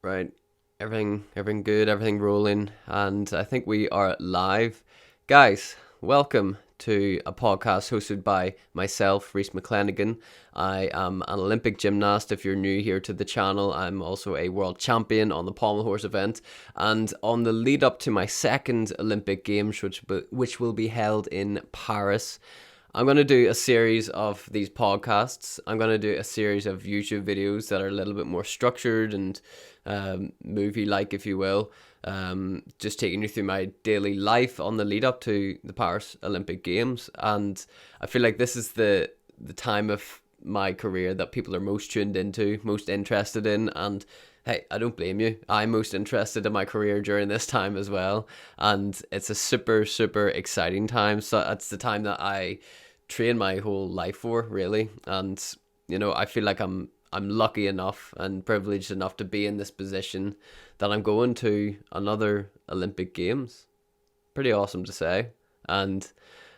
Right. Everything good, everything rolling, and I think we are live. Guys, welcome to a podcast hosted by myself, Reese McClanagan. I am an Olympic gymnast. If you're new here to the channel, I'm also a world champion on the pommel horse event. And on the lead up to my second Olympic Games, which will be held in Paris, I'm going to do a series of these podcasts. I'm going to do a series of YouTube videos that are a little bit more structured and movie-like, if you will. Just taking you through my daily life on the lead up to the Paris Olympic Games. And I feel like this is the time of my career that people are most tuned into, most interested in. And hey, I don't blame you. I'm most interested in my career during this time as well. And it's a super, super exciting time. So it's the time that I train my whole life for, really. And I feel like I'm lucky enough and privileged enough to be in this position that I'm going to another Olympic Games. Pretty awesome to say. And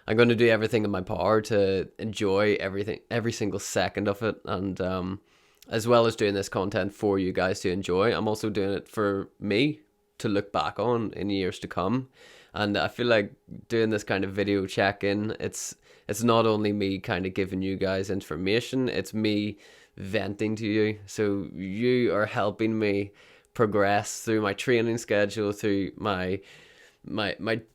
I'm going to do everything in my power to enjoy everything, every single second of it. And as well as doing this content for you guys to enjoy, I'm also doing it for me to look back on in years to come. And I feel like doing this kind of video check-in, it's not only me kind of giving you guys information, it's me venting to you. So you are helping me progress through my training schedule, through my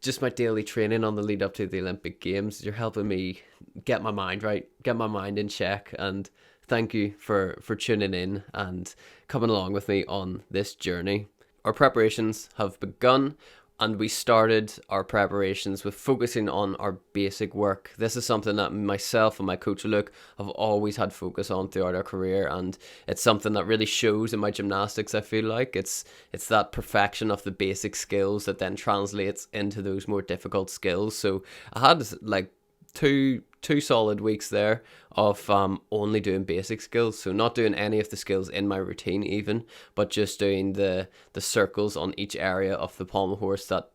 just my daily training on the lead up to the Olympic Games. You're helping me get my mind right, get my mind in check, and thank you for tuning in and coming along with me on this journey. Our preparations have begun, and we started our preparations with focusing on our basic work. This is something that myself and my coach Luke have always had focus on throughout our career, and it's something that really shows in my gymnastics. I feel like it's that perfection of the basic skills that then translates into those more difficult skills. So I had like two solid weeks there of only doing basic skills, so not doing any of the skills in my routine even, but just doing the circles on each area of the pommel horse that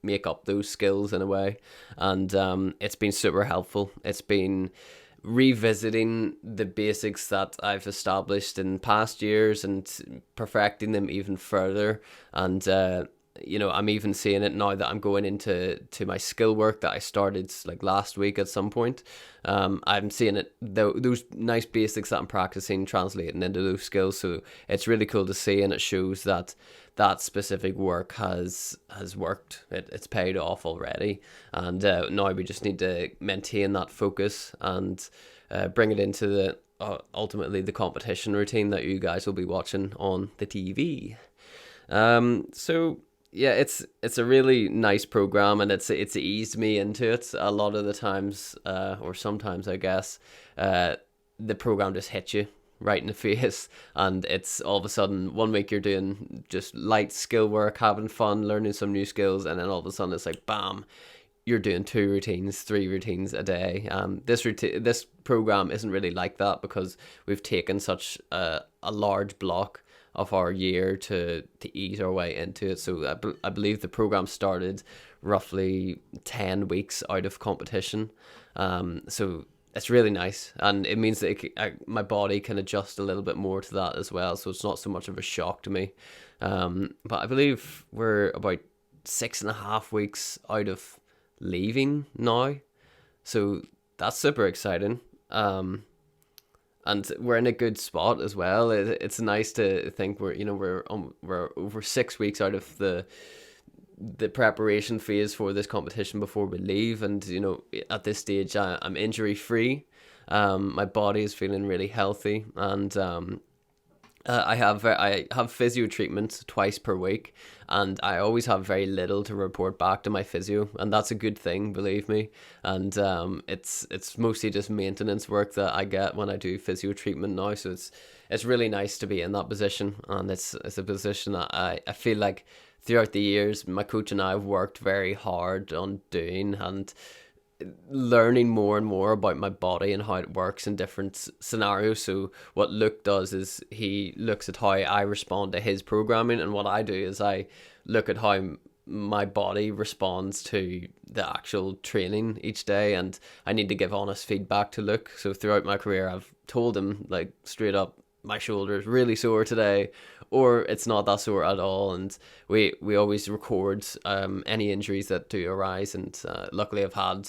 make up those skills in a way. And it's been super helpful. It's been revisiting the basics that I've established in past years and perfecting them even further. And I'm even seeing it now that I'm going into my skill work that I started like last week at some point. I'm seeing it, those nice basics that I'm practicing translating into those skills. So it's really cool to see, and it shows that that specific work has worked. It's paid off already, and now we just need to maintain that focus and bring it into the ultimately the competition routine that you guys will be watching on the TV. So yeah, it's a really nice program, and it's eased me into it. A lot of the times, or sometimes I guess, the program just hits you right in the face, and it's all of a sudden 1 week you're doing just light skill work, having fun, learning some new skills, and then all of a sudden it's like bam, you're doing 2 routines, 3 routines a day. This program isn't really like that because we've taken such a large block of our year to ease our way into it. So I believe the program started roughly 10 weeks out of competition. So it's really nice, and it means that my body can adjust a little bit more to that as well. So it's not so much of a shock to me. But I believe we're about 6.5 weeks out of leaving now. So that's super exciting. And we're in a good spot as well. It's nice to think we're over 6 weeks out of the preparation phase for this competition before we leave, and at this stage I'm injury free. My body is feeling really healthy, and I have physio treatment twice per week, and I always have very little to report back to my physio, and that's a good thing, believe me. And it's mostly just maintenance work that I get when I do physio treatment now. So it's really nice to be in that position, and it's a position that I feel like throughout the years my coach and I have worked very hard on doing, and learning more and more about my body and how it works in different scenarios. So what Luke does is he looks at how I respond to his programming, and what I do is I look at how my body responds to the actual training each day, and I need to give honest feedback to Luke. So throughout my career I've told him like straight up, my shoulder is really sore today, or it's not that sore at all. And we always record any injuries that do arise. And luckily, I've had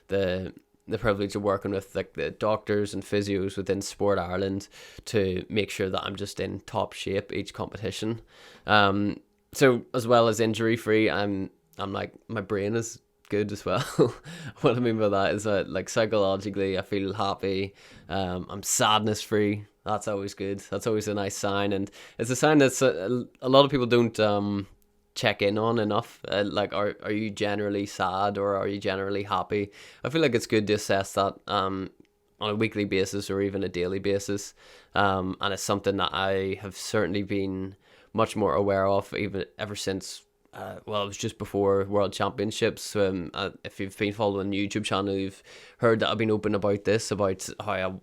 the privilege of working with like the doctors and physios within Sport Ireland to make sure that I'm just in top shape each competition. So as well as injury free, I'm like, my brain is good as well. What I mean by that is that, like, psychologically I feel happy. I'm sadness free. That's always good. That's always a nice sign, and it's a sign that a lot of people don't check in on enough. Like, are you generally sad or are you generally happy? I feel like it's good to assess that on a weekly basis or even a daily basis. And it's something that I have certainly been much more aware of even ever since. Well, it was just before World Championships. If you've been following the YouTube channel, you've heard that I've been open about this, about how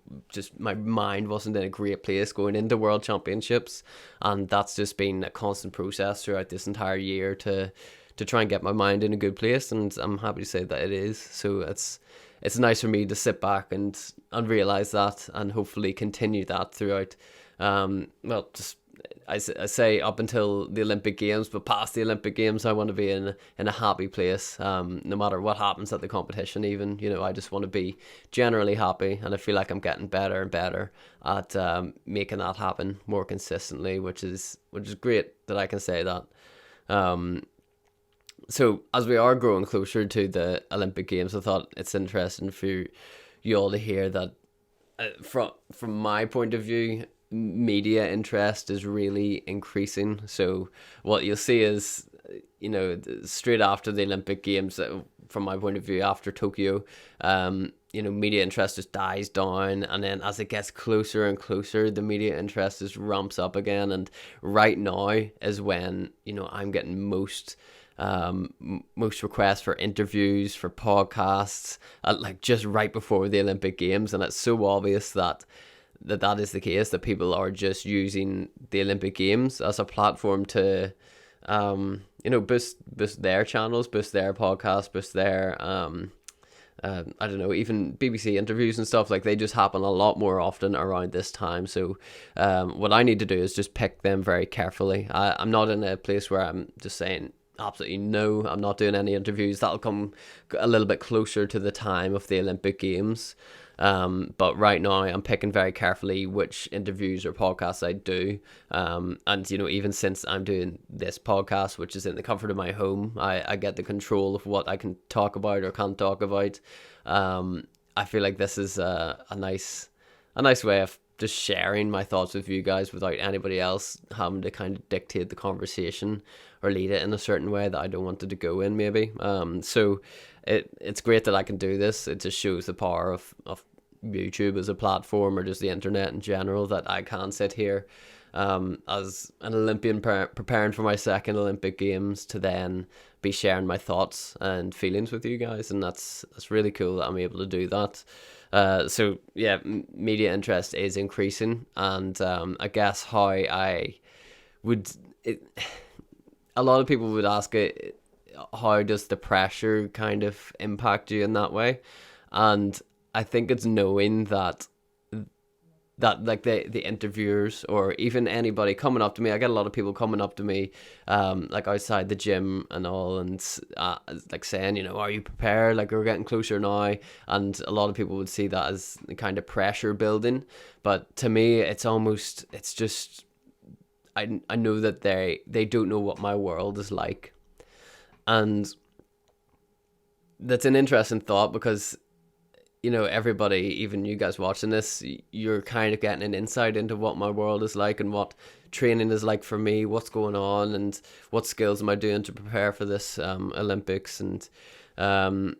my mind wasn't in a great place going into World Championships, and that's just been a constant process throughout this entire year to try and get my mind in a good place, and I'm happy to say that it is. So it's nice for me to sit back and realize that, and hopefully continue that throughout. Well, just I say up until the Olympic Games, but past the Olympic Games, I want to be in a happy place. No matter what happens at the competition, even, I just want to be generally happy, and I feel like I'm getting better and better at making that happen more consistently, which is great that I can say that. So as we are growing closer to the Olympic Games, I thought it's interesting for you all to hear that from my point of view, media interest is really increasing. So what you'll see is, straight after the Olympic Games, from my point of view, after Tokyo, media interest just dies down, and then as it gets closer and closer, the media interest just ramps up again. And right now is when I'm getting most requests for interviews, for podcasts, like just right before the Olympic Games, and it's so obvious that is the case, that people are just using the Olympic Games as a platform to boost their channels, boost their podcasts, boost their I don't know, even BBC interviews and stuff. Like, they just happen a lot more often around this time. So what I need to do is just pick them very carefully. I'm not in a place where I'm just saying absolutely no, I'm not doing any interviews. That'll come a little bit closer to the time of the Olympic Games. But right now I'm picking very carefully which interviews or podcasts I do. And even since I'm doing this podcast, which is in the comfort of my home, I get the control of what I can talk about or can't talk about. I feel like this is a nice way of just sharing my thoughts with you guys without anybody else having to kind of dictate the conversation or lead it in a certain way that I don't want it to go in, maybe. So it's great that I can do this. It just shows the power of YouTube as a platform, or just the internet in general, that I can sit here as an Olympian preparing for my second Olympic Games to then be sharing my thoughts and feelings with you guys, and that's really cool that I'm able to do that. So yeah, media interest is increasing, and I guess how I would a lot of people would ask it, how does the pressure kind of impact you in that way? And I think it's knowing that like the interviewers, or even anybody coming up to me, I get a lot of people coming up to me like outside the gym and all, and like saying, are you prepared, like we're getting closer now. And a lot of people would see that as the kind of pressure building, but to me it's just I know that they don't know what my world is like. And that's an interesting thought, because everybody, even you guys watching this, you're kind of getting an insight into what my world is like and what training is like for me, what's going on, and what skills am I doing to prepare for this Olympics. And I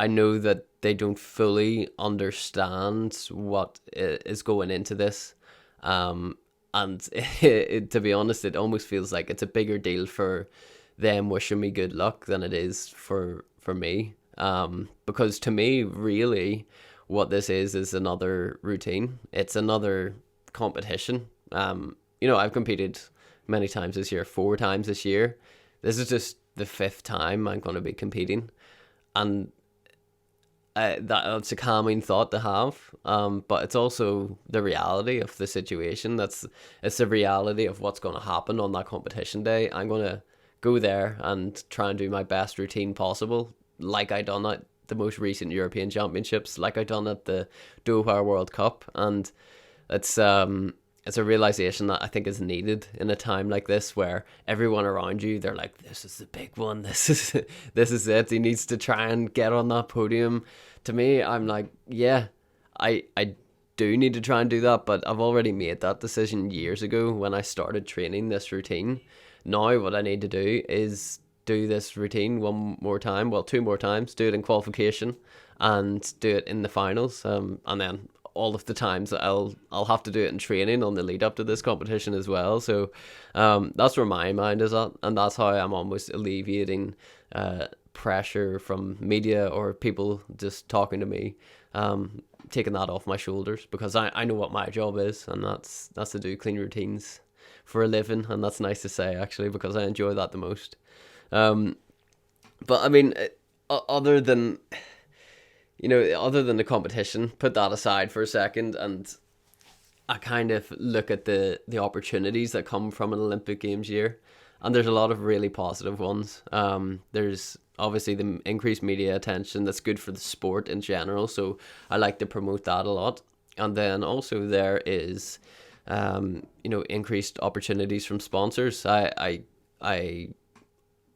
know that they don't fully understand what is going into this. And to be honest, it almost feels like it's a bigger deal for them wishing me good luck than it is for me. Because to me, really, what this is another routine. It's another competition. I've competed many times this year, 4 times this year. This is just the 5th time I'm going to be competing. And that's a calming thought to have. But it's also the reality of the situation. It's the reality of what's going to happen on that competition day. I'm going to go there and try and do my best routine possible, like I done at the most recent European Championships, like I done at the Doha World Cup. And it's a realization that I think is needed in a time like this, where everyone around you, they're like, this is the big one, this is it, he needs to try and get on that podium. To me, I'm like, yeah, I do need to try and do that, but I've already made that decision years ago when I started training this routine. Now what I need to do is do this routine one more time, well, two more times, do it in qualification and do it in the finals, and then all of the times that I'll have to do it in training on the lead up to this competition as well. So that's where my mind is at, and that's how I'm almost alleviating pressure from media or people just talking to me, taking that off my shoulders, because I know what my job is, and that's to do clean routines for a living. And that's nice to say, actually, because I enjoy that the most. But I mean, other than other than the competition, put that aside for a second, and I kind of look at the opportunities that come from an Olympic Games year, and there's a lot of really positive ones. There's obviously the increased media attention that's good for the sport in general, so I like to promote that a lot. And then also there is, increased opportunities from sponsors. I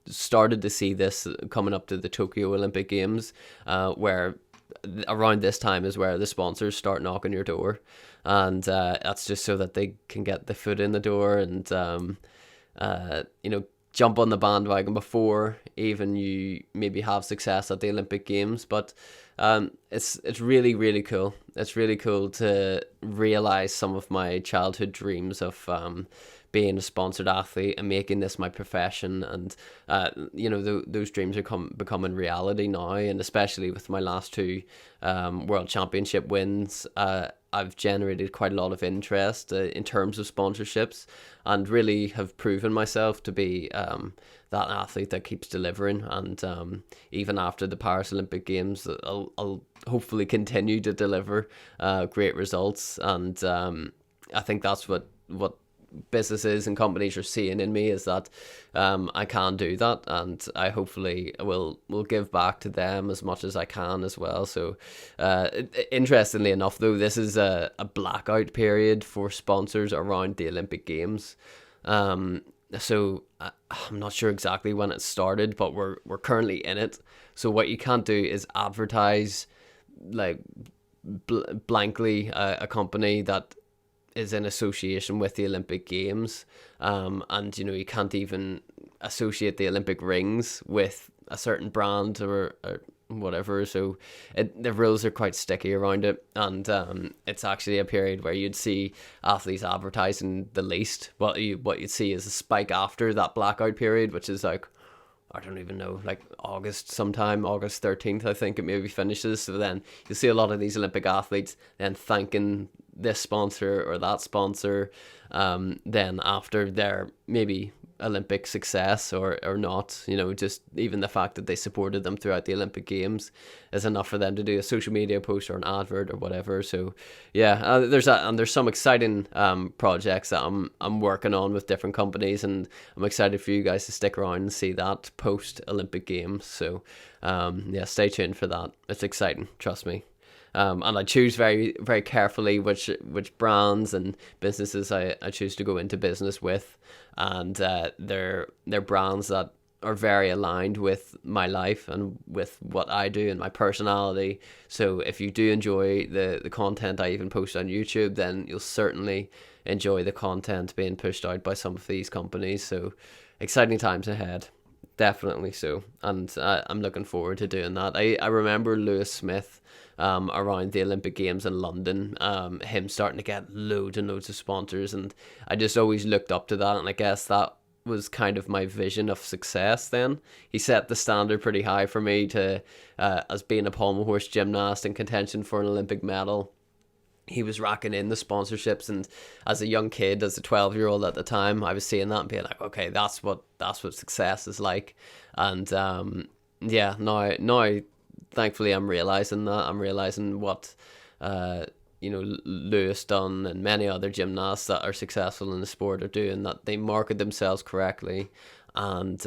started to see this coming up to the Tokyo Olympic Games, where around this time is where the sponsors start knocking your door, and that's just so that they can get the foot in the door and jump on the bandwagon before even you maybe have success at the Olympic Games. But it's really, really cool. It's really cool to realize some of my childhood dreams of being a sponsored athlete and making this my profession. And those dreams are becoming reality now, and especially with my last two world championship wins, I've generated quite a lot of interest in terms of sponsorships, and really have proven myself to be that athlete that keeps delivering. And even after the Paris Olympic Games, I'll hopefully continue to deliver great results. And I think that's what businesses and companies are seeing in me, is that I can do that, and I hopefully will give back to them as much as I can as well. So interestingly enough, though, this is a blackout period for sponsors around the Olympic Games. So I'm not sure exactly when it started, but we're currently in it. So what you can't do is advertise like blankly a company that is in association with the Olympic Games, and you can't even associate the Olympic rings with a certain brand or whatever. So the rules are quite sticky around it, and it's actually a period where you'd see athletes advertising the least. What you'd see is a spike after that blackout period, which is like, I don't even know, like August sometime, August 13th, I think it maybe finishes. So then you'll see a lot of these Olympic athletes then thanking this sponsor or that sponsor, then after their maybe Olympic success or not, just even the fact that they supported them throughout the Olympic Games is enough for them to do a social media post or an advert or whatever. So yeah, there's that, and there's some exciting projects that I'm working on with different companies, and I'm excited for you guys to stick around and see that post Olympic Games. So yeah, stay tuned for that. It's exciting, trust me. And I choose very, very carefully which brands and businesses I choose to go into business with, and they're brands that are very aligned with my life and with what I do and my personality. So if you do enjoy the content I even post on YouTube, then you'll certainly enjoy the content being pushed out by some of these companies. So exciting times ahead. Definitely so, and I'm looking forward to doing that. I remember Lewis Smith around the Olympic Games in London, him starting to get loads and loads of sponsors, and I just always looked up to that, and I guess that was kind of my vision of success then. He set the standard pretty high for me to as being a pommel horse gymnast in contention for an Olympic medal. He was racking in the sponsorships, and as a young kid, as a 12-year-old at the time, I was seeing that and being like, okay, that's what success is like. And yeah, now thankfully I'm realizing that. I'm realizing what Lewis Dunn and many other gymnasts that are successful in the sport are doing, that they market themselves correctly, and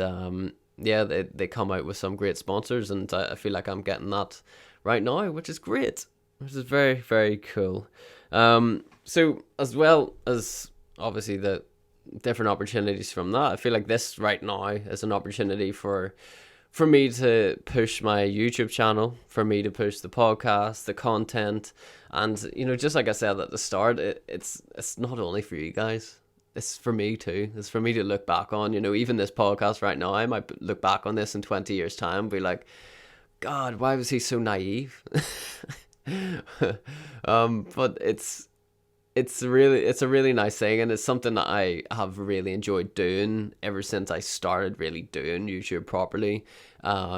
they come out with some great sponsors, and I feel like I'm getting that right now, which is great, which is very, very cool. So as well as obviously the different opportunities from that, I feel like this right now is an opportunity for me to push my YouTube channel, for me to push the podcast, the content, and just like I said at the start, it's not only for you guys. It's for me too. It's for me to look back on. Even this podcast right now, I might look back on this in 20 years' time and be like, God, why was he so naive? But it's a really nice thing, and it's something that I have really enjoyed doing ever since I started really doing YouTube properly,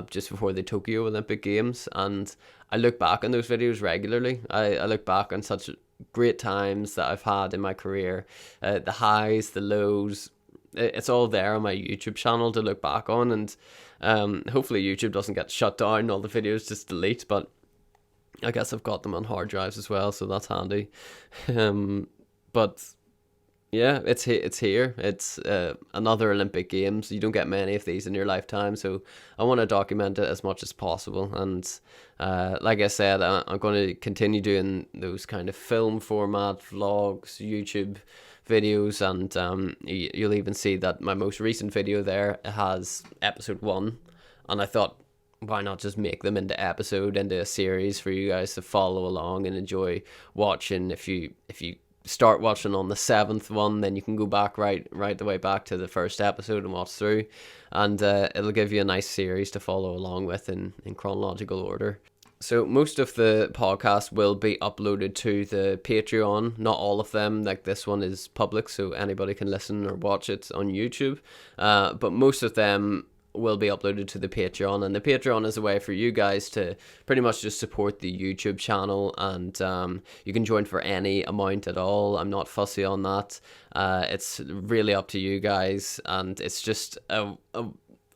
just before the Tokyo Olympic Games. And I look back on those videos regularly. I look back on such great times that I've had in my career, the highs, the lows. It's all there on my YouTube channel to look back on, and hopefully YouTube doesn't get shut down, all the videos just delete, but I guess I've got them on hard drives as well, so that's handy. But yeah, it's here. It's another Olympic Games. You don't get many of these in your lifetime, so I want to document it as much as possible. And like I said, I'm going to continue doing those kind of film format vlogs, YouTube videos, and you'll even see that my most recent video there has episode 1, and I thought, why not just make them into a series for you guys to follow along and enjoy watching. If you start watching on the 7th one, then you can go back right the way back to the first episode and watch through, and it'll give you a nice series to follow along with in chronological order. So most of the podcasts will be uploaded to the Patreon. Not all of them, like this one is public, so anybody can listen or watch it on YouTube, but most of them will be uploaded to the Patreon, and the Patreon is a way for you guys to pretty much just support the YouTube channel, and you can join for any amount at all. I'm not fussy on that. It's really up to you guys, and it's just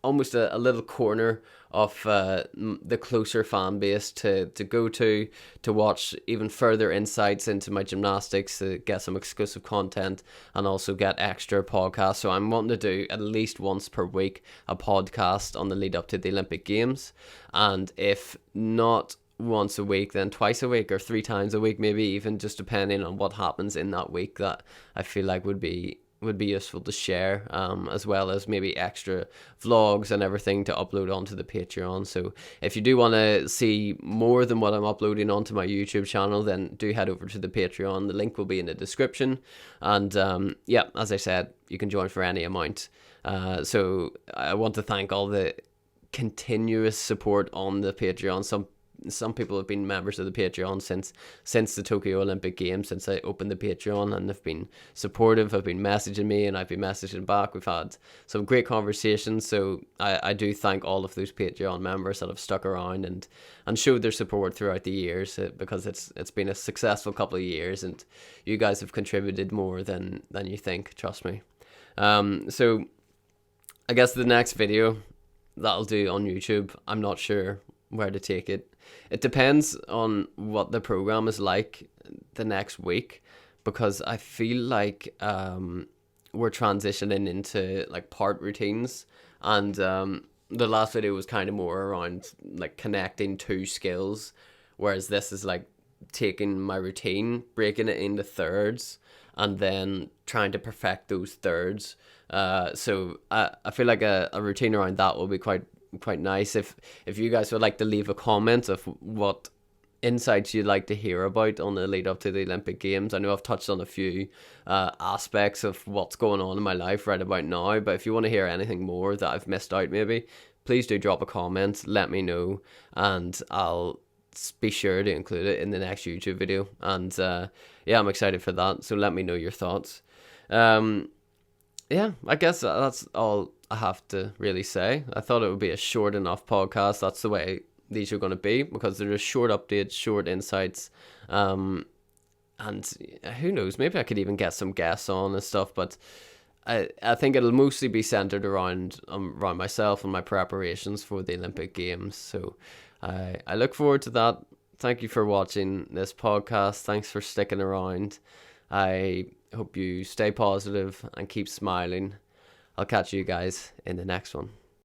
almost a little corner of the closer fan base to go to watch even further insights into my gymnastics, to get some exclusive content, and also get extra podcasts. So I'm wanting to do at least once per week a podcast on the lead up to the Olympic Games, and if not once a week, then twice a week or 3 times a week, maybe even, just depending on what happens in that week that I feel like would be useful to share, as well as maybe extra vlogs and everything to upload onto the Patreon. So if you do want to see more than what I'm uploading onto my YouTube channel, then do head over to the Patreon. The link will be in the description, and as I said, you can join for any amount. So I want to thank all the continuous support on the Patreon. Some people have been members of the Patreon since the Tokyo Olympic Games, since I opened the Patreon, and they've been supportive, have been messaging me, and I've been messaging back. We've had some great conversations, so I do thank all of those Patreon members that have stuck around and showed their support throughout the years, because it's been a successful couple of years, and you guys have contributed more than you think, trust me. So I guess the next video that I'll do on YouTube, I'm not sure where to take it. It depends on what the program is like the next week, because I feel like we're transitioning into like part routines, and the last video was kind of more around like connecting 2 skills, whereas this is like taking my routine, breaking it into thirds, and then trying to perfect those thirds. So I feel like a routine around that will be quite nice. If you guys would like to leave a comment of what insights you'd like to hear about on the lead up to the Olympic Games. I know I've touched on a few aspects of what's going on in my life right about now, but if you want to hear anything more that I've missed out, maybe, please do drop a comment, let me know, and I'll be sure to include it in the next YouTube video. And I'm excited for that, so let me know your thoughts. I guess that's all I have to really say. I thought it would be a short enough podcast. That's the way these are going to be, because they're just short updates, short insights, and who knows, maybe I could even get some guests on and stuff, but I think it'll mostly be centered around myself and my preparations for the Olympic Games. So I look forward to that. Thank you for watching this podcast. Thanks for sticking around. I hope you stay positive and keep smiling. I'll catch you guys in the next one.